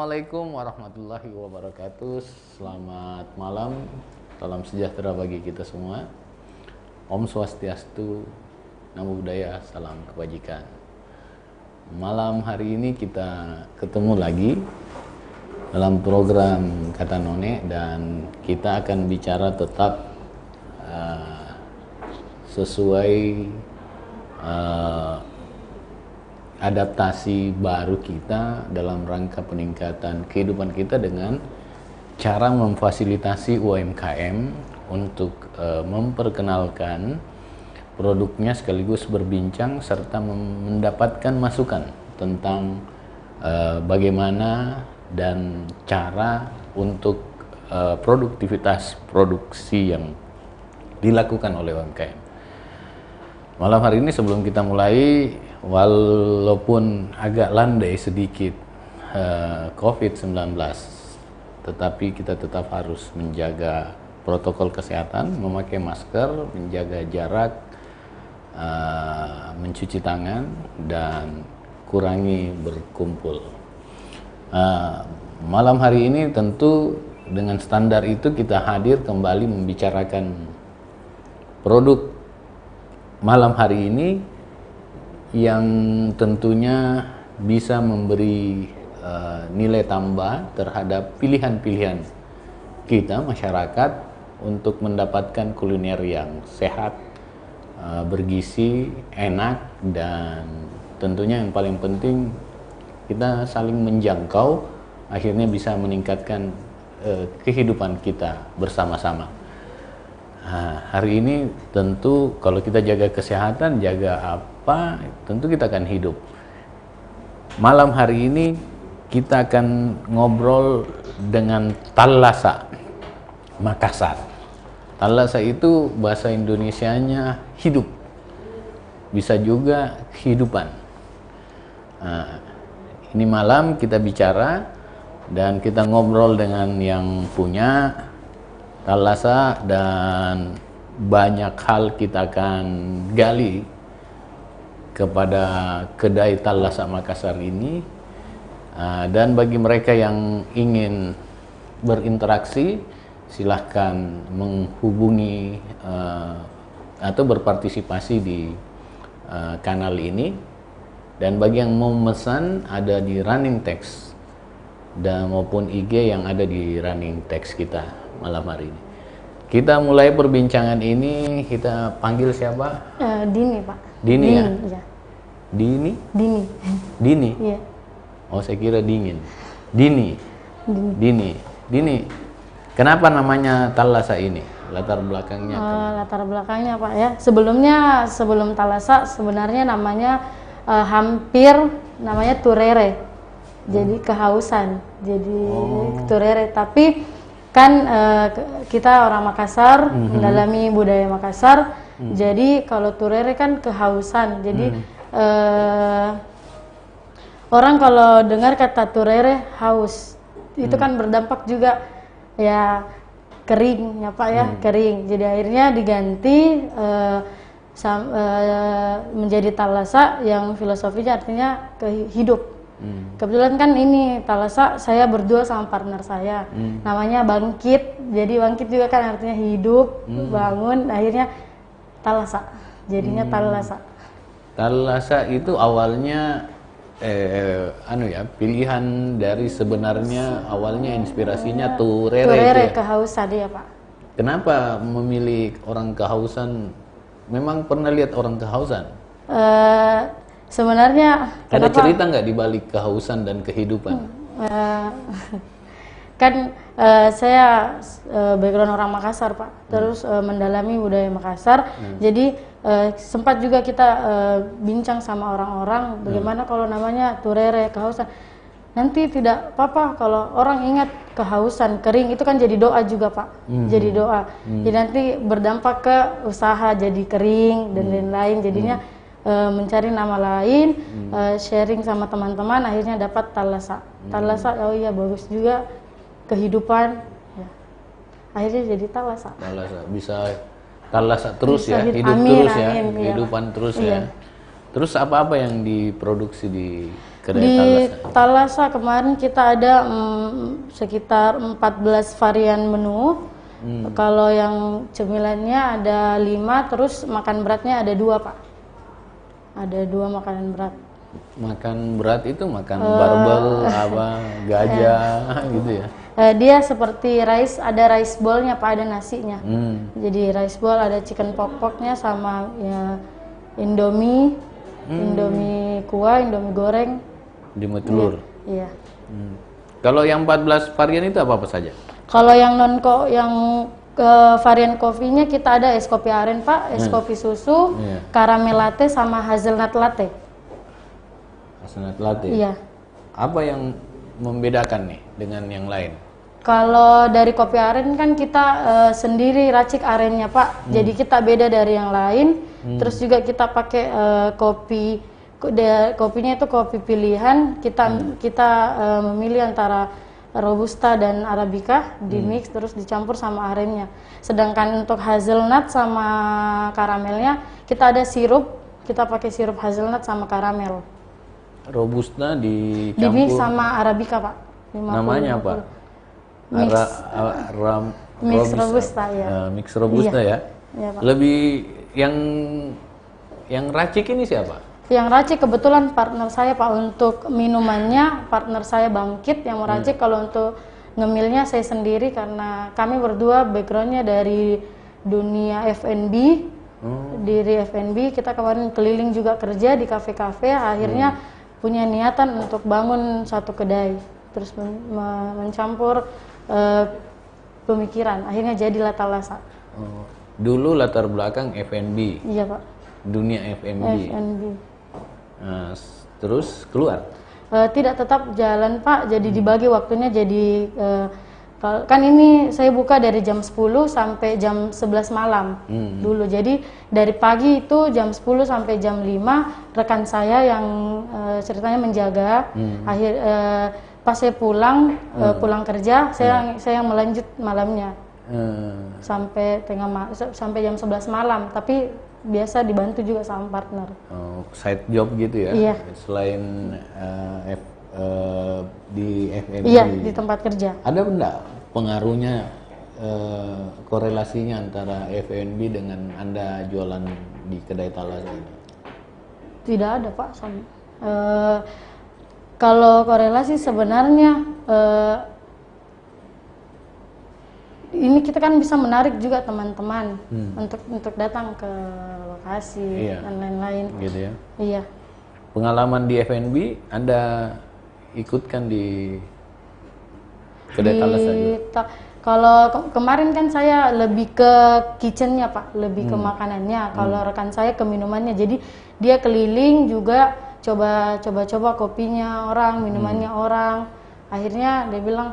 Assalamualaikum warahmatullahi wabarakatuh. Selamat malam, salam sejahtera bagi kita semua. Om Swastiastu, Namo Buddhaya, salam kebajikan. Malam hari ini kita ketemu lagi dalam program Kata None, dan kita akan bicara tetap sesuai adaptasi baru kita dalam rangka peningkatan kehidupan kita dengan cara memfasilitasi UMKM untuk memperkenalkan produknya sekaligus berbincang serta mendapatkan masukan tentang bagaimana dan cara untuk produktivitas produksi yang dilakukan oleh UMKM. Malam hari ini sebelum kita mulai, walaupun agak landai sedikit COVID-19, tetapi kita tetap harus menjaga protokol kesehatan, memakai masker, menjaga jarak, mencuci tangan, dan kurangi berkumpul. Malam hari ini tentu dengan standar itu kita hadir kembali membicarakan produk malam hari ini yang tentunya bisa memberi nilai tambah terhadap pilihan-pilihan kita masyarakat untuk mendapatkan kuliner yang sehat, bergizi, enak, dan tentunya yang paling penting kita saling menjangkau, akhirnya bisa meningkatkan kehidupan kita bersama-sama. Hari ini tentu kalau kita jaga kesehatan, jaga apa, tentu kita akan hidup. Malam hari ini kita akan ngobrol dengan Thalassa Makassar. Thalassa itu bahasa Indonesianya hidup, bisa juga kehidupan. Ini malam kita bicara dan kita ngobrol dengan yang punya Thalassa, dan banyak hal kita akan gali kepada kedai Thalassa Makassar ini. Dan bagi mereka yang ingin berinteraksi, silahkan menghubungi atau berpartisipasi di kanal ini. Dan bagi yang mau memesan, ada di running text dan maupun IG yang ada di running text kita malam hari ini. Kita mulai perbincangan ini, kita panggil siapa? Dini, Pak. Dini, ya? Ya. Dini? Dini. Dini? Iya. Oh, saya kira dingin. Dini. Dini. Dini. Dini. Kenapa namanya Thalassa ini? Latar belakangnya? Latar belakangnya, Pak, ya. Sebelum Thalassa sebenarnya namanya hampir namanya Turere. Jadi kehausan. Jadi Turere, tapi kan kita orang Makassar, mendalami budaya Makassar. Jadi kalau Turere kan kehausan. Jadi orang kalau dengar kata Turere haus, itu kan berdampak juga ya kering, ya Pak, ya, kering. Jadi akhirnya diganti menjadi Thalassa yang filosofinya artinya hidup. Kebetulan kan ini Thalassa saya berdua sama partner saya, namanya Bangkit. Jadi Bangkit juga kan artinya hidup, bangun, akhirnya Thalassa, jadinya Thalassa. Thalassa itu awalnya pilihan dari sebenarnya awalnya inspirasinya Turere. Turere, ya? kehausan, ya Pak. Kenapa memilih orang kehausan? Memang pernah lihat orang kehausan? Sebenarnya ada kenapa, cerita nggak di balik kehausan dan kehidupan? Kan saya background orang Makassar, Pak, terus mendalami budaya Makassar. Jadi sempat juga kita bincang sama orang-orang bagaimana kalau namanya Turere, kehausan. Nanti tidak apa-apa kalau orang ingat kehausan, kering, itu kan jadi doa juga, Pak. Jadi doa. Jadi nanti berdampak ke usaha jadi kering dan lain-lain. Jadinya mencari nama lain, sharing sama teman-teman, akhirnya dapat Thalassa. Thalassa, oh iya bagus juga, kehidupan, ya. Akhirnya jadi Thalassa. Thalassa, bisa Thalassa terus bisa, ya, hidup amin, terus ya, amin, kehidupan ya. terus Iya. ya. Terus apa-apa yang diproduksi di kedai Di Thalassa? Thalassa kemarin kita ada sekitar 14 varian menu. Kalau yang cemilannya ada 5, terus makan beratnya ada 2 Pak. Ada 2 makanan berat. Makan berat itu makan barbel, apa, gajah gitu ya? Dia seperti rice, ada rice bowl-nya Pak, ada nasinya. Jadi rice bowl, ada chicken pok-poknya sama ya, Indomie, Indomie kuah, Indomie goreng. Dimut telur. Iya. Kalau yang 14 varian itu apa saja? Kalau yang varian kopinya kita ada es kopi aren Pak, es kopi susu, caramel latte sama hazelnut latte. Hazelnut latte. Iya. Apa yang membedakan nih dengan yang lain? Kalau dari kopi aren kan kita sendiri racik arennya Pak, jadi kita beda dari yang lain. Terus juga kita pakai kopinya itu kopi pilihan. Kita memilih antara Robusta dan Arabica di mix terus dicampur sama arennya. Sedangkan untuk hazelnut sama karamelnya kita ada sirup, kita pakai sirup hazelnut sama karamel. Robusta Di dicampur. mix sama Arabica Pak. 50, Namanya apa? Mix. Mix Robusta ya. Mix Robusta ya. Iya Pak. Lebih yang racik ini siapa? Yang racik kebetulan partner saya Pak, untuk minumannya partner saya Bangkit yang meracik. Kalau untuk ngemilnya saya sendiri karena kami berdua backgroundnya dari dunia F&B. Dari F&B kita kemarin keliling juga kerja di kafe-kafe, akhirnya punya niatan untuk bangun satu kedai, terus mencampur pemikiran, akhirnya jadilah Thalassa. Dulu latar belakang F&B. Iya Pak. Dunia F&B. F&B. Nah, terus keluar. Tidak tetap jalan Pak, jadi dibagi waktunya. Jadi kan ini saya buka dari jam 10 sampai jam 11 malam dulu. Jadi dari pagi itu jam 10 sampai jam 5 rekan saya yang ceritanya menjaga. Pas saya pulang kerja, saya yang melanjut malamnya sampai sampai jam 11 malam. Tapi biasa dibantu juga sama partner. Side job gitu ya? Iya. Selain di F&B? Iya, di tempat kerja. Ada enggak pengaruhnya, korelasinya antara F&B dengan Anda jualan di kedai Thalassa ini? Tidak ada Pak. Kalau korelasi sebenarnya ini kita kan bisa menarik juga teman-teman untuk datang ke lokasi dan lain-lain. Gitu ya. Iya. Pengalaman di F&B Anda ikutkan di kedai Thalassa juga? Kalau kemarin kan saya lebih ke kitchennya Pak, lebih ke makanannya. Kalau rekan saya ke minumannya. Jadi dia keliling juga coba kopinya orang, minumannya orang. Akhirnya dia bilang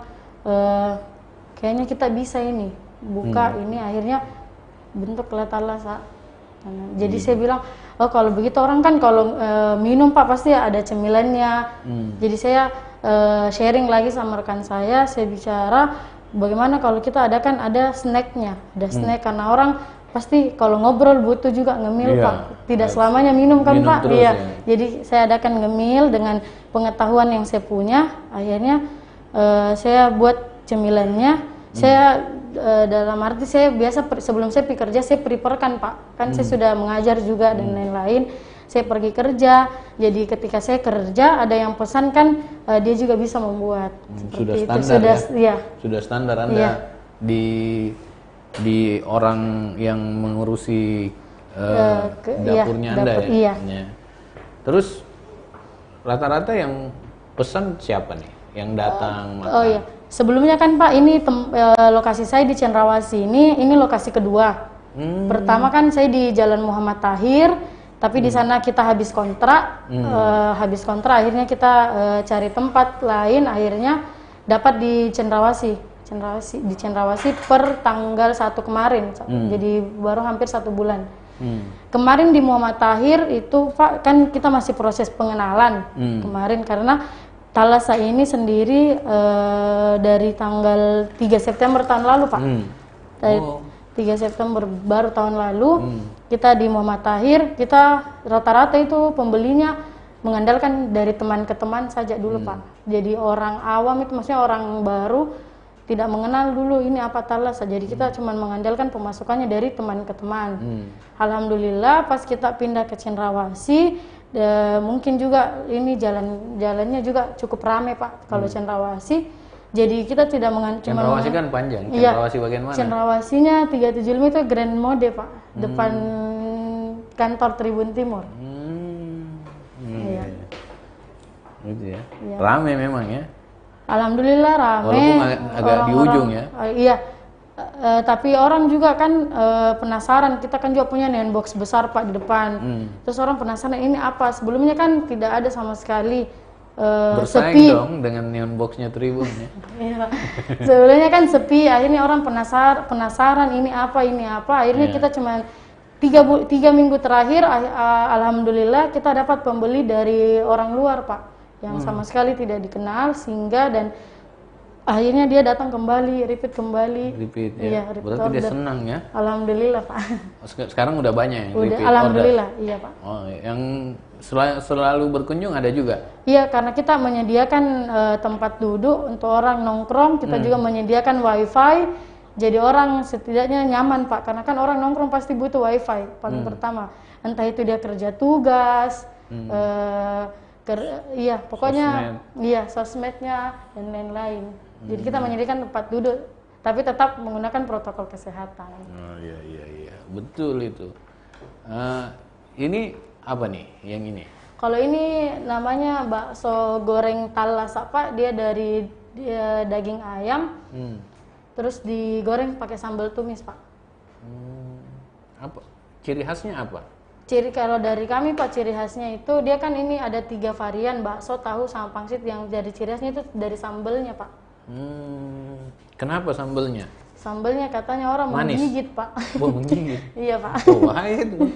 kayaknya kita bisa ini buka ini, akhirnya bentuklah Thalassa. Jadi saya bilang, oh kalau begitu orang kan kalau minum Pak pasti ada cemilannya. Jadi saya sharing lagi sama rekan saya bicara bagaimana kalau kita ada snacknya, ada snack karena orang pasti kalau ngobrol butuh juga ngemil Pak. Tidak selamanya minum kan Pak. Terus, iya. ya. Jadi saya adakan ngemil dengan pengetahuan yang saya punya. Akhirnya saya buat cemilannya. Saya dalam arti saya biasa sebelum saya pergi kerja saya prepare-kan Pak. Kan saya sudah mengajar juga dan lain-lain. Saya pergi kerja. Jadi ketika saya kerja ada yang pesan kan dia juga bisa membuat. Sudah itu. standar Ya. Sudah standar Anda di orang yang mengurusi dapurnya Anda dapur, ya. Iya. Terus rata-rata yang pesan siapa nih? Yang datang makan? Oh iya. Sebelumnya kan Pak ini lokasi saya di Cendrawasih, ini lokasi kedua. Pertama kan saya di Jalan Muhammad Tahir, tapi di sana kita habis kontrak, akhirnya kita cari tempat lain, akhirnya dapat di Cendrawasih per tanggal 1 kemarin, jadi baru hampir 1 bulan. Kemarin di Muhammad Tahir itu Pak kan kita masih proses pengenalan kemarin karena Thalassa ini sendiri dari tanggal 3 September tahun lalu Pak. Dari 3 September baru tahun lalu kita di Muhammad Tahir, kita rata-rata itu pembelinya mengandalkan dari teman ke teman saja dulu Pak. Jadi orang awam itu maksudnya orang baru tidak mengenal dulu ini apa Thalassa. Jadi kita cuma mengandalkan pemasukannya dari teman ke teman. Alhamdulillah pas kita pindah ke Cendrawasih, mungkin juga ini jalannya juga cukup ramai Pak kalau Cendrawasih. Jadi kita tidak Cendrawasih kan panjang. Iya, Cendrawasih bagian mana? Cendrawasihnya 37 itu Grand Mode Pak, depan kantor Tribun Timur. Iya. Gitu ya. Iya. Rame memang ya. Alhamdulillah rame. Walaupun agak di ujung ya. Iya. Tapi orang juga kan penasaran. Kita kan juga punya neon box besar Pak di depan. Terus orang penasaran ini apa? Sebelumnya kan tidak ada sama sekali. Bersaing Sepi dong dengan neon boxnya Tribun ya. Iya. Sebelumnya kan sepi, akhirnya orang penasaran ini apa. Akhirnya kita cuma 3 minggu terakhir, alhamdulillah kita dapat pembeli dari orang luar Pak, yang sama sekali tidak dikenal, sehingga dan akhirnya dia datang kembali, repeat kembali. Repeat ya. Iya, repeat Berarti dia order. senang ya. Alhamdulillah Pak. Sekarang udah banyak yang Udah, repeat alhamdulillah, order. iya Pak. Oh, yang selalu berkunjung ada juga. Iya, karena kita menyediakan tempat duduk untuk orang nongkrong, kita juga menyediakan wifi, jadi orang setidaknya nyaman Pak, karena kan orang nongkrong pasti butuh wifi paling pertama, entah itu dia kerja tugas, iya pokoknya sosmednya dan lain-lain. Jadi kita menyediakan tempat duduk, tapi tetap menggunakan protokol kesehatan. Oh iya, betul itu. Ini apa nih yang ini? Kalau ini namanya bakso goreng Thalassa Pak, dia dari daging ayam, terus digoreng pakai sambal tumis Pak. Apa? Ciri khasnya apa? Ciri kalau dari kami Pak, ciri khasnya itu dia kan ini ada 3 varian bakso, tahu sama pangsit. Yang dari ciri khasnya itu dari sambelnya Pak. Kenapa sambelnya? Sambelnya katanya orang Manis? menggigit Pak. Oh, menggigit. Iya Pak. Oh, wah itu.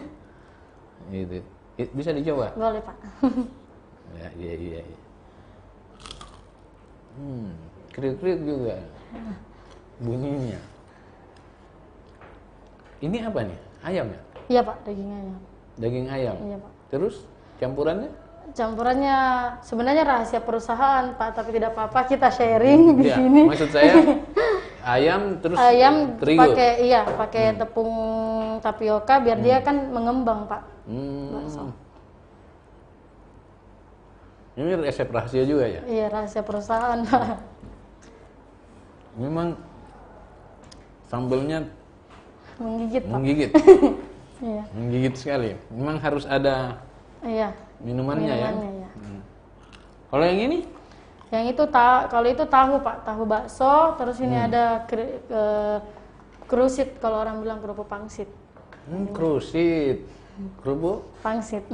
Itu. Bisa dicoba? Boleh Pak. Iya. Kriuk-kriuk juga bunyinya. Ini apa nih? Ayam ya? Iya Pak, daging ayam. Daging ayam? Iya Pak. Terus campurannya? Campurannya sebenarnya rahasia perusahaan Pak, tapi tidak apa-apa kita sharing di Iya, sini. maksud saya ayam terus Ayam terigu. pakai tepung tapioka biar dia kan mengembang Pak. Bakso. Ini resep rahasia juga ya? Iya, rahasia perusahaan Pak. Memang sambelnya Menggigit Pak. menggigit. Iya. Menggigit sekali. Memang harus ada Iya. minumannya ya. Ya. Kalau yang ini? Yang itu kalau itu tahu Pak, tahu bakso, terus ini ada kerusit, kalau orang bilang kerupuk pangsit. Kerusit. Kerupuk? Pangsit.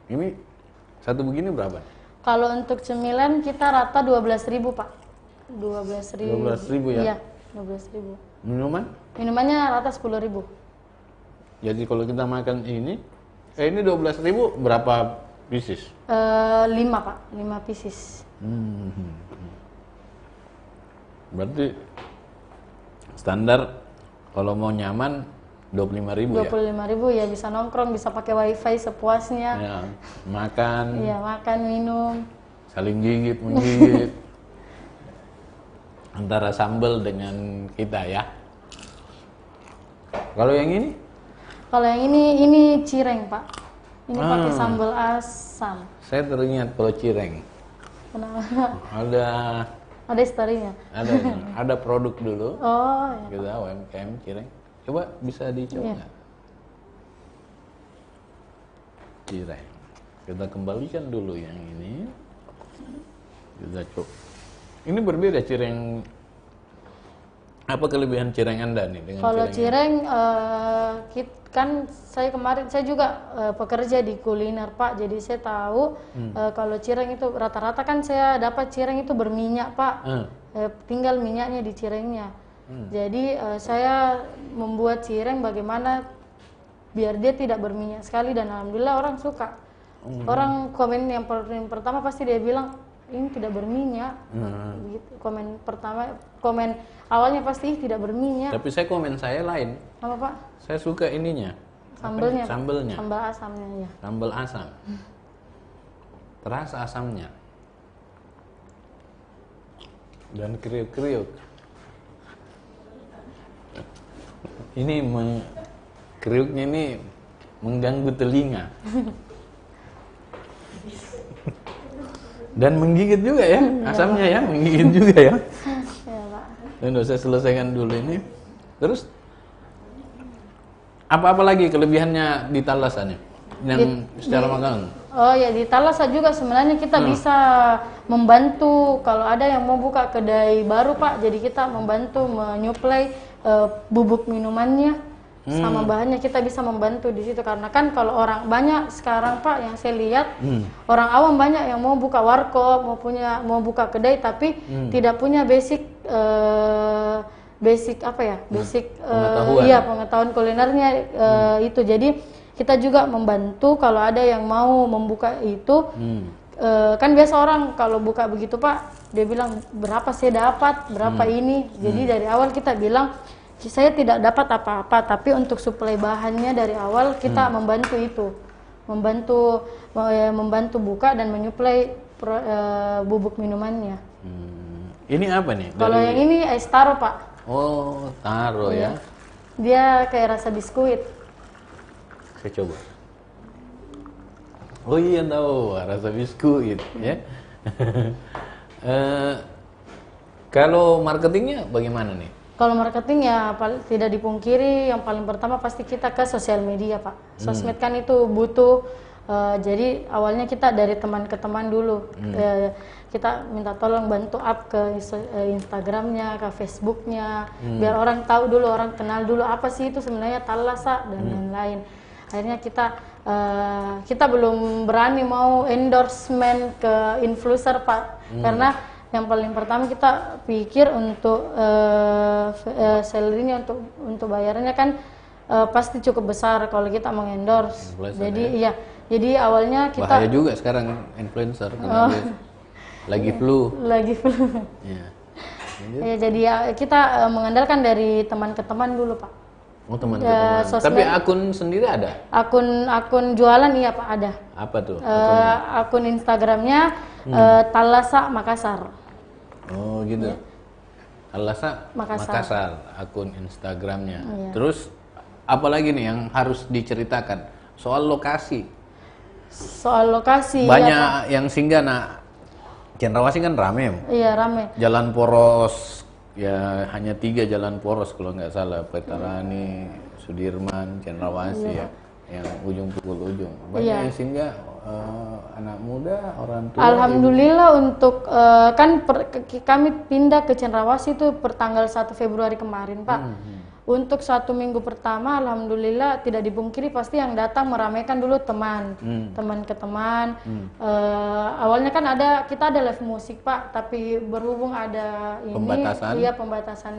Ini satu begini berapa? Kalau untuk cemilan kita rata 12.000 Pak. 12.000. 12.000 ya? Iya, 12.000. Minuman? Minumannya rata 10.000. Jadi kalau kita makan ini 12.000 berapa pieces? 5 Pak, 5 pieces. Berarti standar kalau mau nyaman 25.000 ya? 25.000 ya, bisa nongkrong, bisa pakai wifi sepuasnya. Ya, makan, Iya, makan, minum. saling gigit, menggigit. Antara sambal dengan kita ya. Kalau yang ini? Kalau yang ini cireng Pak. Ini pakai sambal asam. Saya teringat kalau cireng. Kenapa? Ada historinya. Ada produk dulu. Oh, ya. Kita UMKM cireng. Coba bisa dicoba nggak? Cireng. Kita kembalikan dulu yang ini. Kita coba. Ini berbeda cireng. Apa kelebihan cireng Anda nih dengan Kalau cireng? cireng, kan saya juga pekerja di kuliner Pak, jadi saya tahu kalau cireng itu rata-rata kan saya dapat cireng itu berminyak Pak, tinggal minyaknya di cirengnya. Jadi saya membuat cireng bagaimana biar dia tidak berminyak sekali, dan alhamdulillah orang suka. Orang komen yang pertama pasti dia bilang ini tidak berminyak. Begitu. Komen awalnya pasti tidak berminyak. Tapi saya komen saya lain. Apa Pak? Saya suka ininya. Sambelnya, Pak. Sambelnya. Sambal asamnya ya. Sambal asam. Terasa asamnya. Dan kriuk-kriuk. Ini kriuknya ini mengganggu telinga. Dan menggigit juga ya, asamnya ya, menggigit juga ya. Ya, Pak. Dan saya selesaikan dulu ini. Terus apa-apa lagi kelebihannya di Thalasanya yang secara makanan? Oh ya, di Thalassa juga sebenarnya kita bisa membantu kalau ada yang mau buka kedai baru, Pak. Jadi kita membantu menyuplai bubuk minumannya sama bahannya, kita bisa membantu di situ karena kan kalau orang banyak sekarang, Pak, yang saya lihat orang awam banyak yang mau buka warkop, mau buka kedai tapi tidak punya basic apa ya, basic pengetahuan. iya, pengetahuan kulinernya itu. Jadi kita juga membantu kalau ada yang mau membuka itu. Kan biasa orang kalau buka begitu, Pak, dia bilang berapa saya dapat, berapa ini. Jadi dari awal kita bilang saya tidak dapat apa-apa, tapi untuk suplai bahannya dari awal kita membantu itu, membantu buka dan menyuplai bubuk minumannya. Ini apa nih? Kalau yang ini es taro, Pak. Oh, taro ya. Dia kayak rasa biskuit. Saya coba. Oh iya, tahu rasa biskuit ya. Kalau marketingnya bagaimana nih? Kalau marketing ya tidak dipungkiri, yang paling pertama pasti kita ke sosial media, Pak. Sosmed kan itu butuh, jadi awalnya kita dari teman ke teman dulu. Kita minta tolong bantu up ke Instagramnya, ke Facebooknya, biar orang tahu dulu, orang kenal dulu apa sih itu sebenarnya Thalassa dan lain-lain. Akhirnya kita belum berani mau endorsement ke influencer, Pak, karena yang paling pertama kita pikir untuk salary-nya untuk bayarnya kan pasti cukup besar kalau kita mengendorse. Jadi ya, jadi awalnya kita bahaya juga sekarang influencer karena dia lagi flu. Lagi flu. Ya. Ya, jadi ya, kita mengandalkan dari teman ke teman dulu, Pak. Oh, teman ke teman. Tapi akun sendiri ada? Akun jualan iya, Pak, ada. Apa tuh? Akun Instagramnya Thalassa Makassar. Oh gitu. Ya. Thalassa Makassar akun Instagramnya. Iya. Terus apa lagi nih yang harus diceritakan soal lokasi? Soal lokasi. Banyak yang singgah. Nah, Cendrawasih kan rame. Iya, rame. Jalan poros ya, hanya 3 jalan poros kalau nggak salah, Petarani, Sudirman, Cendrawasih ya, yang ujung pukul ujung. Banyak yang singgah. Anak muda, orang tua. Alhamdulillah untuk kami pindah ke Cendrawasih itu pertanggal 1 Februari kemarin, Pak. Untuk 1 minggu pertama, alhamdulillah tidak dipungkiri pasti yang datang meramaikan dulu teman ke teman. Awalnya kan kita ada live musik, Pak, tapi berhubung ada pembatasan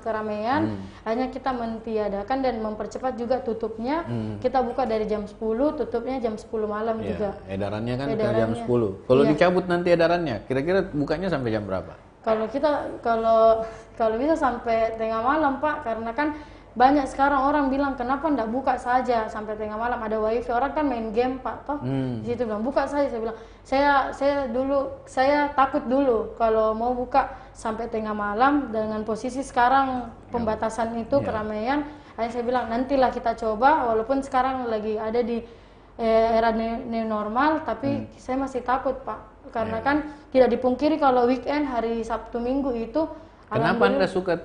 keramaian, hanya kita mentiadakan dan mempercepat juga tutupnya. Kita buka dari jam 10, tutupnya jam 10 malam juga. Edarannya kan ke jam 10. Kalau dicabut nanti edarannya, kira-kira bukanya sampai jam berapa? Kalau bisa sampai tengah malam, Pak, karena kan banyak sekarang orang bilang kenapa ndak buka saja sampai tengah malam, ada wifi, orang kan main game, Pak, toh. Di situ bilang buka saja, saya bilang saya takut dulu kalau mau buka sampai tengah malam dengan posisi sekarang pembatasan itu keramaian. Akhirnya saya bilang nantilah kita coba, walaupun sekarang lagi ada di era new normal, tapi saya masih takut, Pak. Karena kan tidak dipungkiri kalau weekend, hari Sabtu Minggu itu. Kenapa Anda suka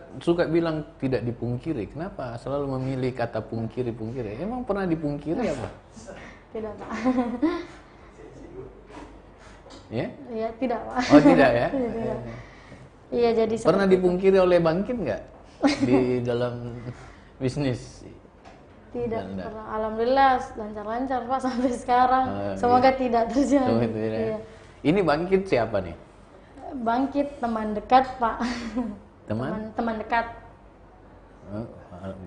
bilang tidak dipungkiri? Kenapa selalu memilih kata pungkiri? Emang pernah dipungkiri apa? Tidak, Pak. Ya? Iya, tidak, Pak. Oh, tidak ya? Tidak. Iya, jadi pernah dipungkiri oleh Bang Kim nggak di dalam bisnis? Tidak pernah. Alhamdulillah lancar-lancar, Pak, sampai sekarang. Semoga tidak terjadi. Iya. Ini Bangkit siapa nih? Bangkit teman dekat, Pak. Teman dekat.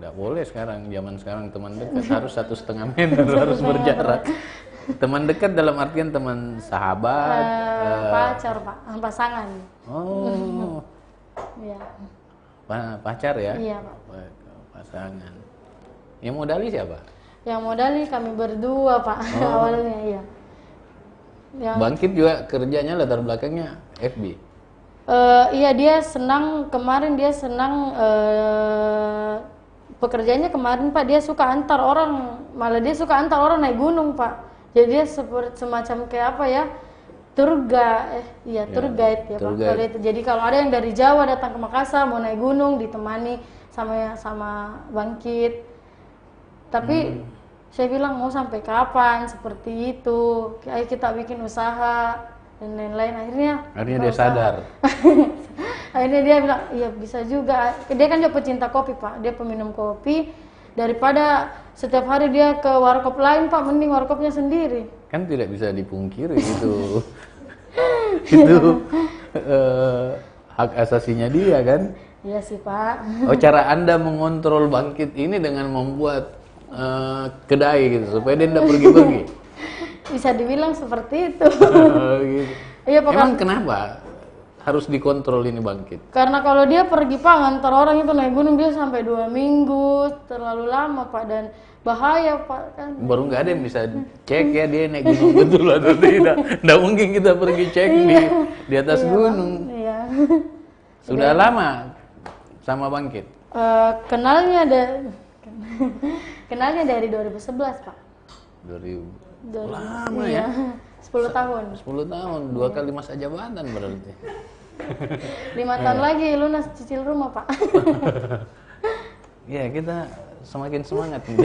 Nggak boleh sekarang, zaman sekarang teman dekat harus 1,5 meter, harus berjarak. Teman dekat dalam artian teman sahabat, pacar, Pak, pasangan. Oh. Iya. Pacar ya? Iya, Pak. Pasangan. Yang modali siapa? Yang modali kami berdua Pak awalnya iya. Yang Bangkit juga kerjanya latar belakangnya FB. Iya dia senang kemarin dia senang pekerjaannya kemarin Pak dia suka antar orang malah dia suka antar orang naik gunung Pak. Jadi dia seperti semacam kayak apa ya tour guide ya Pak. Kalau itu jadi kalau ada yang dari Jawa datang ke Makassar mau naik gunung ditemani sama Bangkit. Tapi saya bilang mau sampai kapan seperti itu? Ayo kita bikin usaha dan lain-lain. Akhirnya dia sadar. Akhirnya dia bilang, iya bisa juga. Dia kan juga pecinta kopi Pak. Dia peminum kopi. Daripada setiap hari dia ke warkop lain Pak, mending warkopnya sendiri. Kan tidak bisa dipungkiri itu. Itu hak asasinya dia kan. Iya sih Pak. Oh, cara Anda mengontrol Bangkit ini dengan membuat kedai gitu supaya dia tidak pergi-pergi. Bisa dibilang seperti itu. Gitu. Iya Pak. Emang kenapa harus dikontrol ini Bangkit? Karena kalau dia pergi Pak ngantar orang itu naik gunung dia sampai 2 minggu, terlalu lama Pak dan bahaya Pak kan. Baru nggak ada yang bisa cek ya dia naik gunung betul atau tidak. Nggak mungkin kita pergi cek di atas gunung. Iya. Sudah lama sama Bangkit? Kenalnya dari 2011 Pak. 2000. Lama iya. ya? 10 tahun. 10 tahun, 2 kali masa jabatan berarti. 5 tahun lagi lunas cicil rumah Pak. Ya kita semakin semangat nih.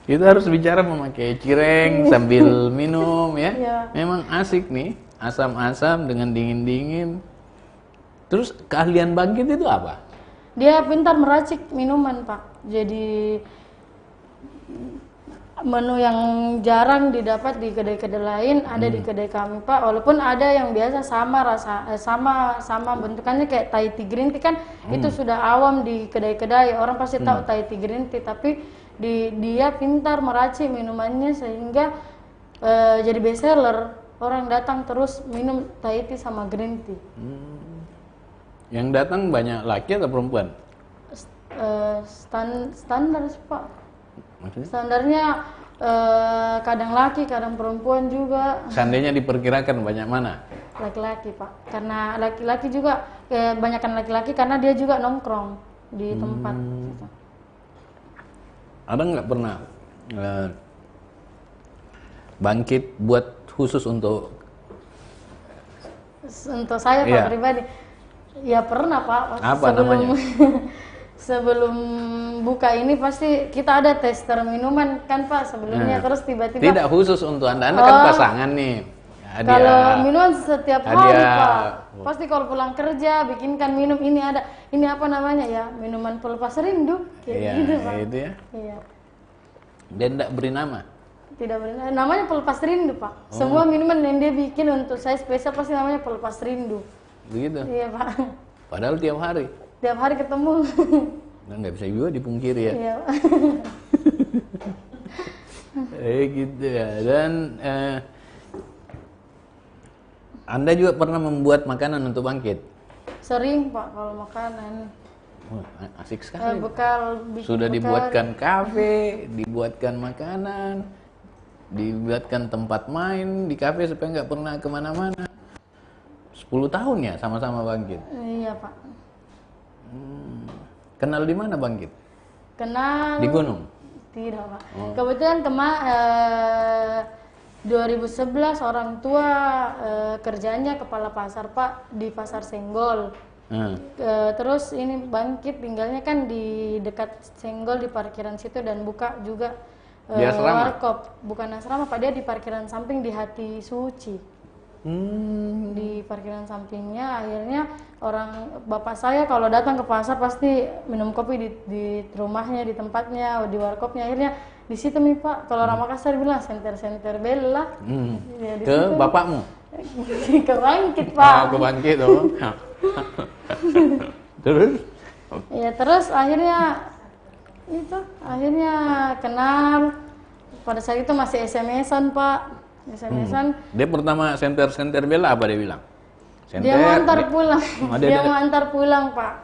Kita harus bicara memakai cireng sambil minum ya. Iya. Memang asik nih, asam-asam dengan dingin-dingin. Terus keahlian Bangkit itu apa? Dia pintar meracik minuman Pak. Jadi menu yang jarang didapat di kedai-kedai lain ada di kedai kami Pak. Walaupun ada yang biasa sama bentukannya kayak Thai tea green tea kan itu sudah awam di kedai-kedai. Orang pasti tahu Thai tea green tea tapi dia pintar meracik minumannya sehingga jadi best seller. Orang datang terus minum Thai tea sama green tea. Yang datang banyak laki atau perempuan? Standar Pak. Maksudnya? Standarnya kadang laki, kadang perempuan juga. Seandainya diperkirakan banyak mana? Laki-laki Pak. Karena laki-laki juga kebanyakan laki-laki karena dia juga nongkrong di tempat. Gitu. Ada nggak pernah Bangkit buat khusus untuk saya Pak pribadi? Ya pernah Pak. Apa namanya? Sebelum buka ini pasti kita ada tester minuman kan Pak sebelumnya terus tiba-tiba tidak khusus untuk Anda kan pasangan nih. Kalau minuman setiap hari Pak pasti kalau pulang kerja bikinkan minum ini ada ini apa namanya ya minuman pelepas rindu kayak gitu Pak. Itu ya. Iya. Dan tidak beri nama. Tidak beri nama. Namanya pelepas rindu Pak. Semua minuman yang dia bikin untuk saya spesial pasti namanya pelepas rindu. Begitu. Iya Pak. Padahal tiap hari. Tiap hari ketemu. Nah, nggak bisa juga dipungkiri ya. Iya. Gitu ya. Dan Anda juga pernah membuat makanan untuk Bangkit? Sering Pak kalau makanan. Asik sekali. Bekal. Sudah dibuatkan kafe, dibuatkan makanan, dibuatkan tempat main di kafe supaya nggak pernah kemana-mana. 10 tahun ya sama-sama Bangkit? Iya Pak. Kenal di mana Bangkit? Kenal di gunung? Tidak Pak. Kebetulan 2011 orang tua kerjanya kepala pasar Pak di Pasar Senggol. Terus ini Bangkit tinggalnya kan di dekat Senggol di parkiran situ dan buka juga warkop. Bukan asrama Pak, dia di parkiran samping di Hati Suci. Di parkiran sampingnya akhirnya bapak saya kalau datang ke pasar pasti minum kopi di rumahnya, di tempatnya, di warkopnya. Akhirnya di situ nih Pak, kalau orang Makassar bilang senter Bella. Ya, ke situ. Bapakmu? Ke Bangkit Pak. Ke Bangkit oh. Terus? Ya terus akhirnya kenal. Pada saat itu masih SMS-an Pak. SMS-an. Dia pertama senter Bella apa dia bilang? Dia mau antar pulang. Dia mau antar pulang Pak.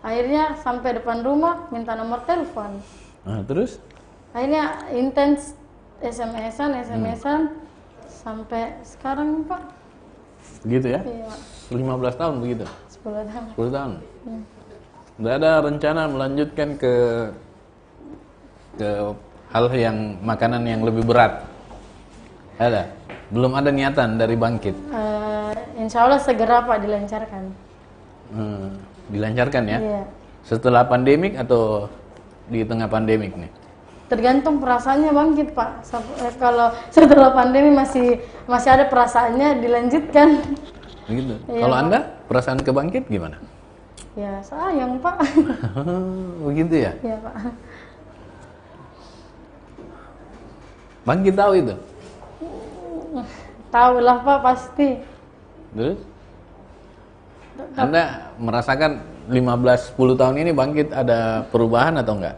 Akhirnya sampai depan rumah minta nomor telepon. Terus? Akhirnya intens SMS-an sampai sekarang Pak. Gitu ya? Iya, Pak. 15 tahun begitu? 10 tahun. 10 tahun? Nggak ada rencana melanjutkan ke hal yang makanan yang lebih berat? Ada? Belum ada niatan dari Bangkit? Insya Allah segera Pak dilancarkan. Dilancarkan ya? Iya. Setelah pandemik atau di tengah pandemik nih? Tergantung perasaannya Bangkit Pak. Kalau setelah pandemi masih ada perasaannya dilanjutkan. Begitu. Iya, Kalau Pak. Anda perasaan ke Bangkit gimana? Ya sayang Pak. Begitu ya? Iya Pak. Bangkit tahu itu? Tahu lah Pak pasti. Terus? Anda merasakan 15-10 tahun ini Bangkit ada perubahan atau enggak?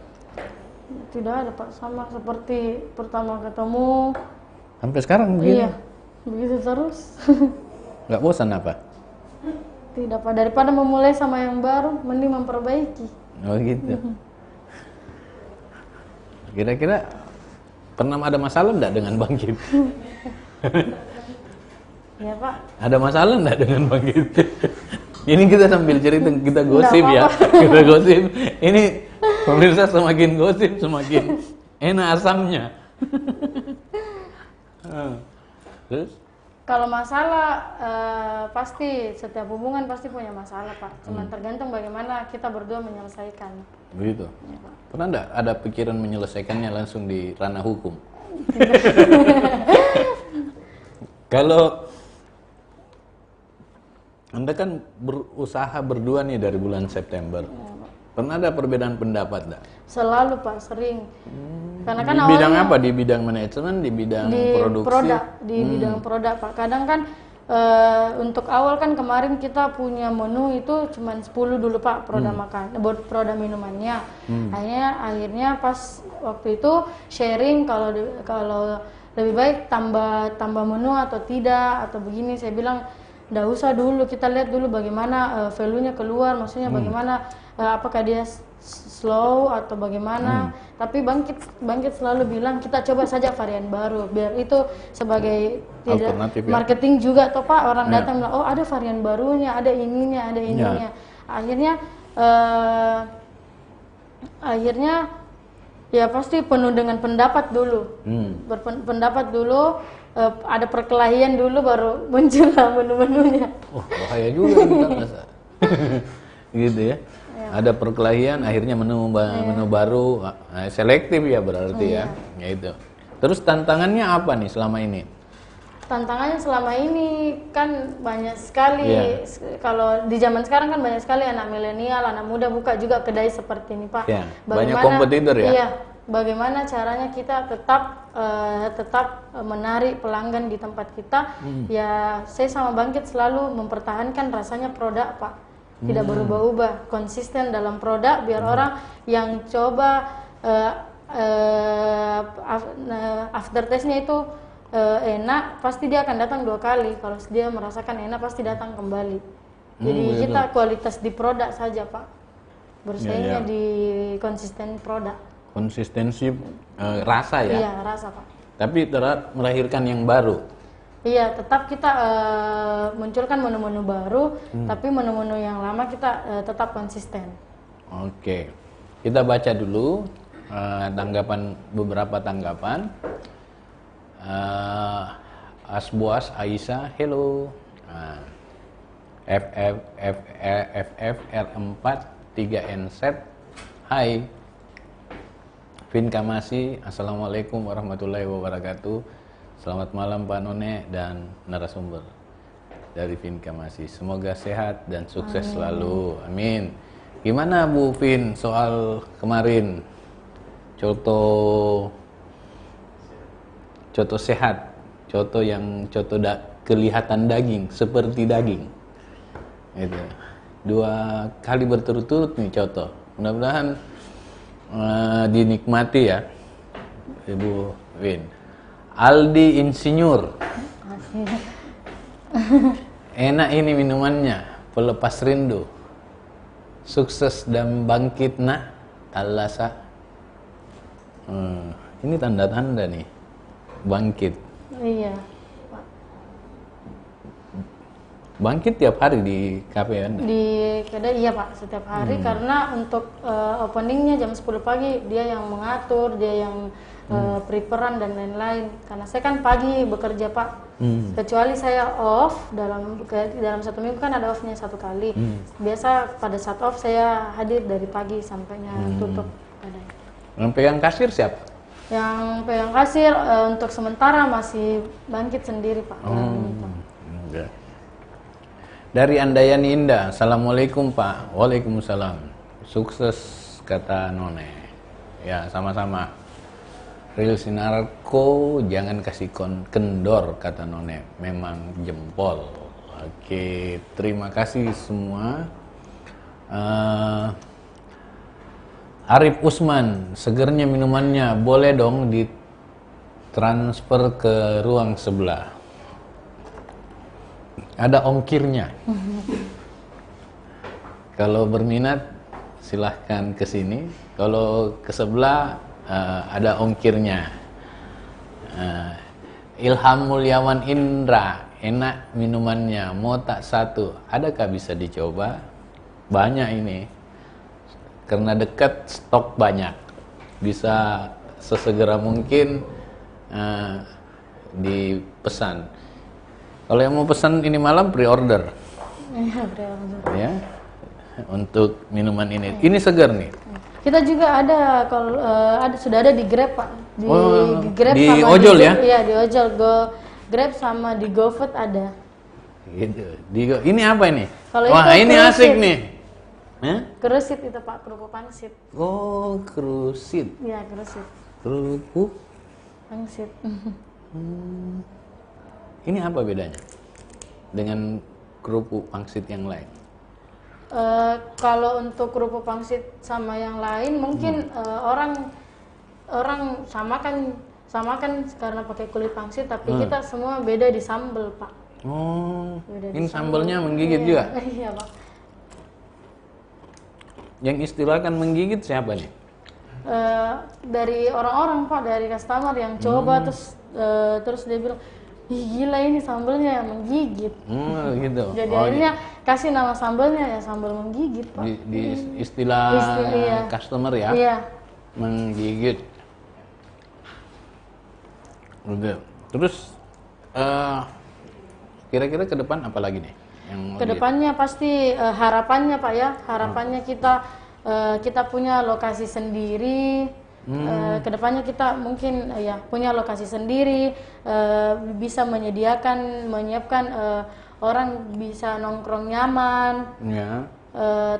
Tidak ada Pak, sama seperti pertama ketemu. Sampai sekarang begini? Iya, begitu terus. Nggak bosan apa? Tidak Pak, daripada memulai sama yang baru, mending memperbaiki. Oh gitu. Kira-kira pernah ada masalah enggak dengan Bangkit? Iya Pak. Ada masalah enggak dengan Bangkit? Ini kita sambil cerita, kita gosip ya. apa-apa. Kita gosip. Ini pemirsa semakin gosip semakin enak asamnya. Terus? Kalau masalah pasti setiap hubungan pasti punya masalah Pak. Cuma tergantung bagaimana kita berdua menyelesaikan. Begitu. Ya, Pak. Pernah enggak ada pikiran menyelesaikannya langsung di ranah hukum? Kalau Anda kan berusaha berdua nih dari bulan September. Pernah ada perbedaan pendapat enggak? Selalu Pak, sering. Karena kan Di bidang awalnya apa? Di bidang manajemen, di bidang produksi? di bidang produk Pak. Kadang kan untuk awal kan kemarin kita punya menu itu cuma 10 dulu Pak produk makan, produk minumannya. Akhirnya pas waktu itu sharing kalau lebih baik tambah menu atau tidak atau begini, saya bilang nggak usah dulu, kita lihat dulu bagaimana value-nya keluar, maksudnya bagaimana apakah dia slow atau bagaimana. Tapi Bangkit selalu bilang kita coba saja varian baru, biar itu sebagai Alternatif, ya? marketing juga toh Pak, orang datang bilang oh ada varian barunya, ada ininya. Akhirnya ya pasti penuh dengan pendapat dulu. Berpendapat dulu, ada perkelahian dulu baru muncul menu-menunya. Oh, bahaya juga kita masa. Gitu ya. Ada perkelahian, akhirnya menu baru, selektif ya berarti ya. Ya itu. Terus tantangannya apa nih selama ini? Tantangannya selama ini kan banyak sekali. Kalau di zaman sekarang kan banyak sekali anak milenial, anak muda buka juga kedai seperti ini Pak. Ya, banyak kompetitor ya. Iya. Bagaimana caranya kita tetap menarik pelanggan di tempat kita? Ya, saya sama Bangkit selalu mempertahankan rasanya produk Pak, tidak berubah-ubah, konsisten dalam produk biar orang yang coba after taste-nya itu enak, pasti dia akan datang 2 kali. Kalau dia merasakan enak pasti datang kembali. Jadi kita kualitas di produk saja Pak, bersaingnya di konsisten produk. Konsistensi rasa ya. Iya, rasa Pak. Tapi melahirkan yang baru. Iya, tetap kita munculkan menu-menu baru, tapi menu-menu yang lama kita tetap konsisten. Oke, kita baca dulu beberapa tanggapan. Asbuas Aisyah, hello. FFR4 3NZ, hai. Vin Kamasi, assalamualaikum warahmatullahi wabarakatuh. Selamat malam Pak None dan narasumber dari Vin Kamasi. Semoga sehat dan sukses selalu. Amin. Gimana Bu Vin soal kemarin coto sehat, coto kelihatan daging seperti daging. Itu 2 kali berturut-turut nih coto. Mudah-mudahan dinikmati ya Ibu Win. Aldi Insinyur, enak ini minumannya, pelepas rindu, sukses dan bangkit nak talasa. Ini tanda-tanda nih, bangkit. Iya, Pak. Bangkit tiap hari di kafe Anda? Di kedai iya Pak, setiap hari karena untuk openingnya jam 10 pagi dia yang mengatur, dia yang preparean dan lain-lain. Karena saya kan pagi bekerja Pak, kecuali saya off dalam satu minggu kan ada offnya satu kali. Biasa pada saat off saya hadir dari pagi sampainya tutup kedai. Yang pegang kasir siapa? Yang pegang kasir untuk sementara masih bangkit sendiri Pak. Oke. Dari Andayani Indah, Assalamualaikum Pak. Waalaikumsalam. Sukses kata None. Ya sama-sama. Real Sinarko jangan kasih kendor kata None. Memang jempol. Oke, terima kasih semua. Arif Usman, segernya minumannya boleh dong ditransfer ke ruang sebelah. Ada ongkirnya. Kalau berminat silahkan ke sini. Kalau ke sebelah ada ongkirnya. Ilham Mulyawan Indra, enak minumannya, mau tak satu? Adakah bisa dicoba? Banyak ini. Karena dekat stok banyak, bisa sesegera mungkin dipesan. Kalau yang mau pesan ini malam pre-order. Iya, pre-order. Ya, untuk minuman ini. Ini segar nih. Kita juga ada kalau sudah ada di Grab Pak. Di Grab di sama ojol ya? Iya di ojol. Grab sama di GoFood ada. Gitu. Ini apa ini? Kalau wah itu ini krusit. asik nih. Krusit itu Pak, kerupuk pangsit. Oh, krusit. Iya, krusit. Kerupuk Pangsit. Ini apa bedanya dengan kerupuk pangsit yang lain? Kalau untuk kerupuk pangsit sama yang lain mungkin orang samakan karena pakai kulit pangsit, tapi kita semua beda di sambal Pak. Oh, Beda ini di sambalnya sambal. menggigit Iya. juga? Iya Pak. Yang istilahkan menggigit siapa nih? Dari orang-orang Pak, dari customer yang coba terus dia bilang, ih gila ini sambalnya menggigit. Gitu. Jadi akhirnya kasih nama sambalnya ya sambal menggigit Pak. Di istilah iya. customer ya? Iya. Menggigit. Oke. Terus kira-kira ke depan apa lagi nih? Kedepannya pasti harapannya Pak ya, harapannya kita punya lokasi sendiri. Kedepannya kita mungkin ya punya lokasi sendiri, bisa menyiapkan orang bisa nongkrong nyaman. Ya.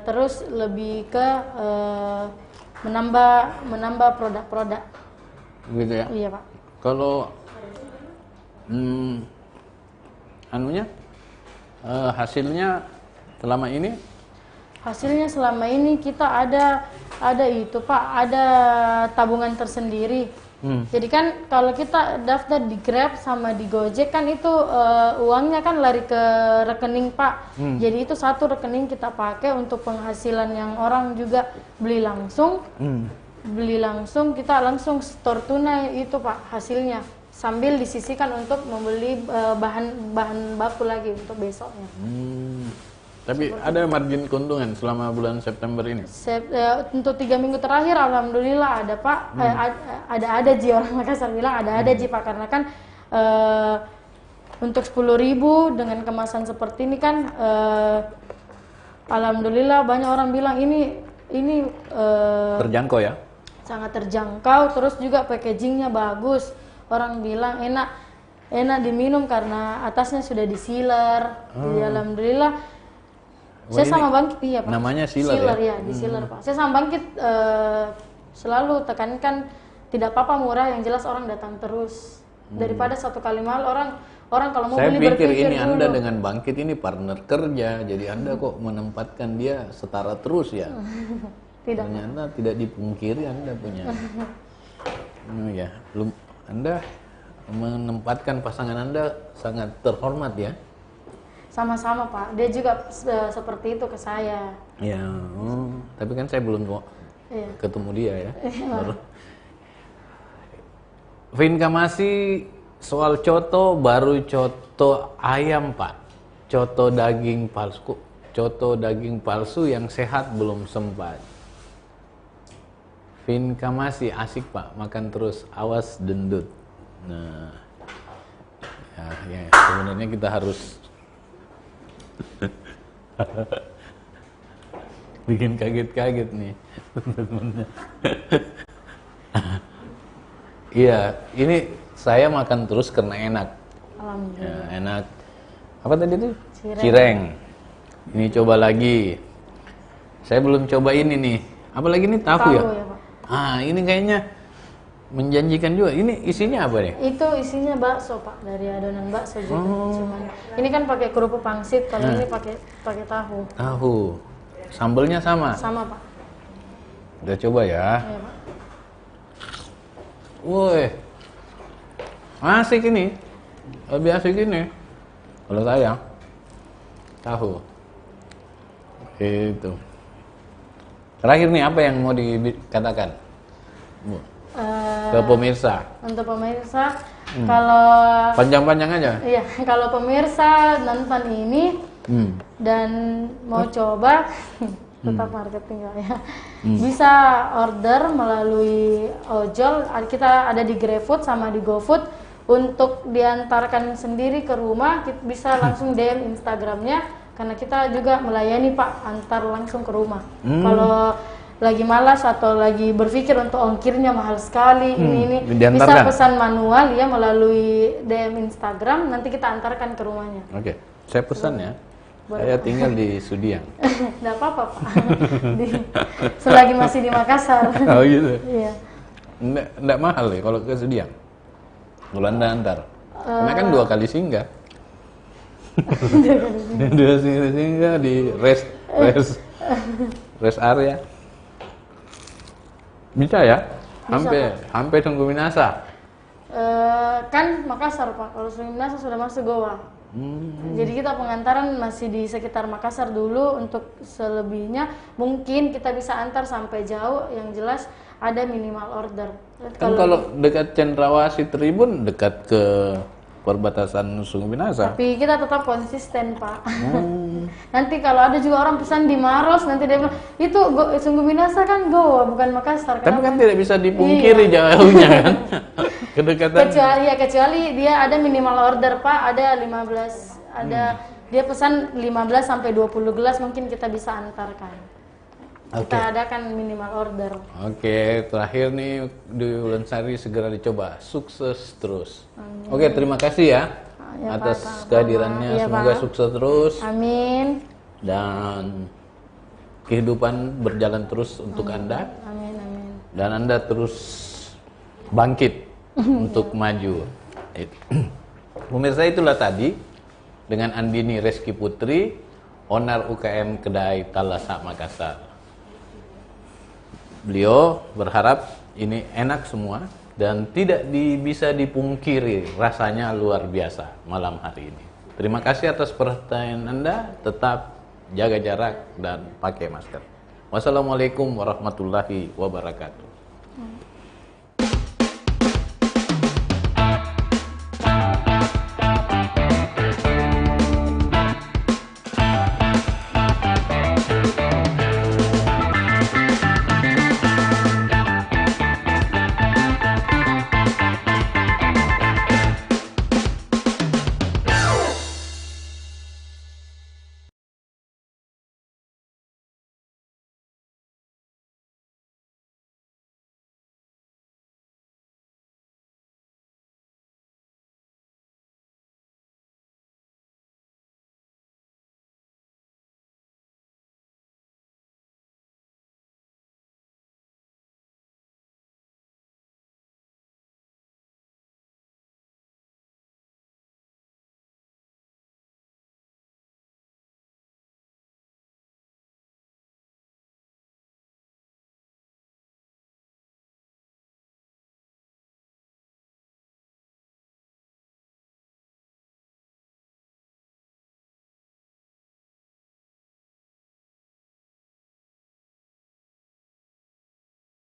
Terus lebih ke menambah produk-produk. Gitu ya? Iya Pak. Kalau hasilnya selama ini? Hasilnya selama ini kita ada itu Pak, ada tabungan tersendiri. Jadi kan kalau kita daftar di Grab sama di Gojek kan itu uangnya kan lari ke rekening Pak. Jadi itu satu rekening kita pakai untuk penghasilan yang orang juga beli langsung. Beli langsung, kita langsung store tunai itu Pak hasilnya. Sambil disisihkan untuk membeli bahan baku lagi untuk besoknya. Tapi ada margin keuntungan selama bulan September ini? Untuk 3 minggu terakhir alhamdulillah ada Pak. Ada Ji, orang Makassar bilang ada Ji Pak, karena kan untuk 10.000 dengan kemasan seperti ini kan alhamdulillah banyak orang bilang ini terjangkau ya? Sangat terjangkau, terus juga packagingnya bagus. Orang bilang enak diminum karena atasnya sudah di-sealer. Jadi alhamdulillah. Saya sama Bangkit iya Pak. Namanya sealer ya? Di sealer Pak. Saya sama Bangkit selalu tekankan tidak apa-apa murah, yang jelas orang datang terus. Daripada satu kali mahal, orang kalau mau beli berpikir dulu. Saya pikir ini Anda dengan Bangkit ini partner kerja, jadi Anda kok menempatkan dia setara terus ya? Tidak. Ternyata tidak dipungkiri Anda punya. Ya, Anda menempatkan pasangan Anda sangat terhormat ya? Sama-sama Pak, dia juga seperti itu ke saya. Ya, tapi kan saya belum ketemu dia ya. Vinka masih soal coto, baru coto ayam Pak. Coto daging palsu. Coto daging palsu yang sehat belum sempat. Vinka masih asik Pak, makan terus, awas dendut. Nah, ya sebenarnya kita harus bikin kaget-kaget nih teman-temannya. Iya, ini saya makan terus karena enak. Alhamdulillah. Ya, enak. Apa tadi itu? Cireng. Cireng. Ini coba lagi. Saya belum coba ini nih. Apa lagi nih? Tahu ya? Ya, Pak. Ah, ini kayaknya menjanjikan juga. Ini isinya apa nih? Itu isinya bakso Pak, dari adonan bakso juga. Cuman ini kan pakai kerupuk pangsit, kalau ini pakai tahu. Tahu. Sambelnya sama. Sama Pak. Udah coba ya. Iya Pak. Woi. Asik ini. Lebih asik ini. Kalau saya tahu. Itu. Terakhir nih apa yang mau dikatakan? Bu, ke pemirsa. Untuk pemirsa, kalau Panjang-panjang aja. iya, kalau pemirsa nonton ini dan mau coba tetap marketing Pak, ya. Bisa order melalui ojol, kita ada di GrabFood sama di GoFood. Untuk diantarkan sendiri ke rumah, bisa langsung DM Instagramnya, karena kita juga melayani Pak, antar langsung ke rumah. Kalau lagi malas atau lagi berpikir untuk ongkirnya mahal sekali, ini bisa pesan manual ya melalui DM Instagram, nanti kita antarkan ke rumahnya. Oke, saya pesan ya. Saya tinggal di Sudiang. Nggak apa-apa Pak, selagi masih di Makassar. Oh gitu. Iya. Nggak mahal ya kalau ke Sudiang. Kalau Anda antar. Karena kan 2 kali singgah. 2 kali singgah di rest area. Bisa ya? Sampai Tunggu Minasa. Kan Makassar Pak, kalau Tunggu Minasa sudah masuk Goa. Jadi kita pengantaran masih di sekitar Makassar dulu, untuk selebihnya mungkin kita bisa antar sampai jauh, yang jelas ada minimal order. Kan kalau dekat Cendrawasih Tribun, dekat ke perbatasan Sungguh Minasa. Tapi kita tetap konsisten Pak. Nanti kalau ada juga orang pesan di Maros, nanti dia bilang, itu Sungguh Minasa kan Goa, bukan Makassar. Tapi kan tidak bisa dipungkiri jauhnya kan. Kedekatan. Kecuali dia ada minimal order Pak, ada 15, dia pesan 15 sampai 20 gelas, mungkin kita bisa antarkan. Kita adakan minimal order. Oke, terakhir nih di Wulansari segera dicoba. Sukses terus. Oke, terima kasih ya, atas kehadirannya. Semoga sukses terus. Amin. Dan kehidupan berjalan terus untuk Anda. Amin. Dan Anda terus bangkit untuk maju. Pemirsa, itulah tadi dengan Andini Reski Putri, owner UKM Kedai Talasa Makassar. Beliau berharap ini enak semua dan tidak bisa dipungkiri, rasanya luar biasa malam hari ini. Terima kasih atas perhatian Anda, tetap jaga jarak dan pakai masker. Wassalamualaikum warahmatullahi wabarakatuh.